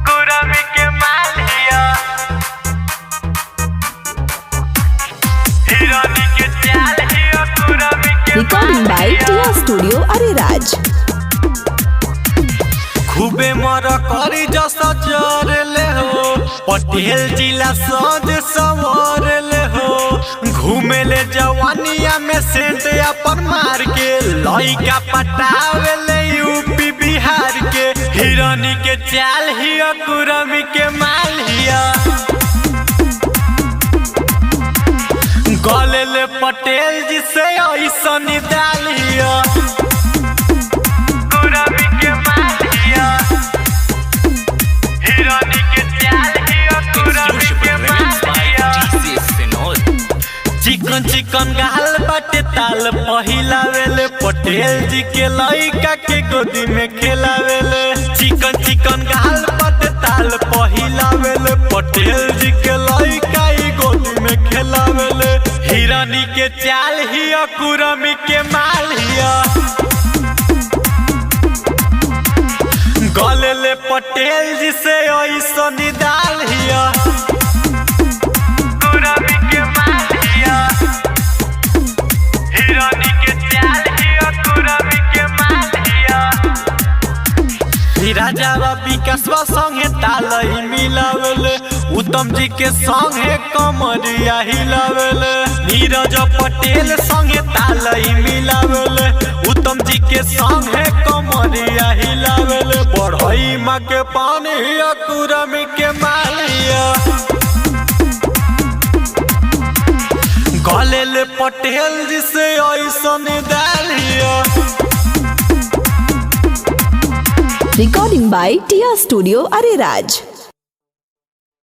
कुरमी के मालिया हिरोनी के चाल हियो कुरमी के Recording by Tia Studio Ariraj. खूबे मर करी जसा चर ले हो पटेल जिला सज सवर ले हो घूमे ले जवानिया में सेंट अपन मार के लइका पटावे ले यूपी बिहार के हिरोनी के चाल हियो कुरमी के माल हिया गले ले पटेल जी से ऐसा निदाल हिया कुरमी के माल हिया हिरोनी के चाल हियो कुरमी के माल हिया चिकन चिकन गाल बाटे ताल पहिलावेले पटेल जी के लइका के गोदी में खेलावेले चिकन चिकन गाल बाटे ताल पहिलावेले पटेल जी के लइका ई गोदी में खेलावेले हिरोनी के चाल हिया कुरमी के माल हिया गले ले पटेल जी से ऐसा निदाल हिया कुरमी के माल हिया हिरोनी के चाल हिया कुरमी के माल हिया राजा विकासवा संगे तालई मिलावेले उत्तम जी के संगे कमरिया हिलावेले नीरज पटेल संगे तालई मिलावेले उत्तम जी के संगे कमरिया हिलावेले बढ़ई माँ के पानी हिया कुरमी के मालिया गले ले पटेल जी से ऐसा निदाल हिया Recording by Tia Studio Ariraj.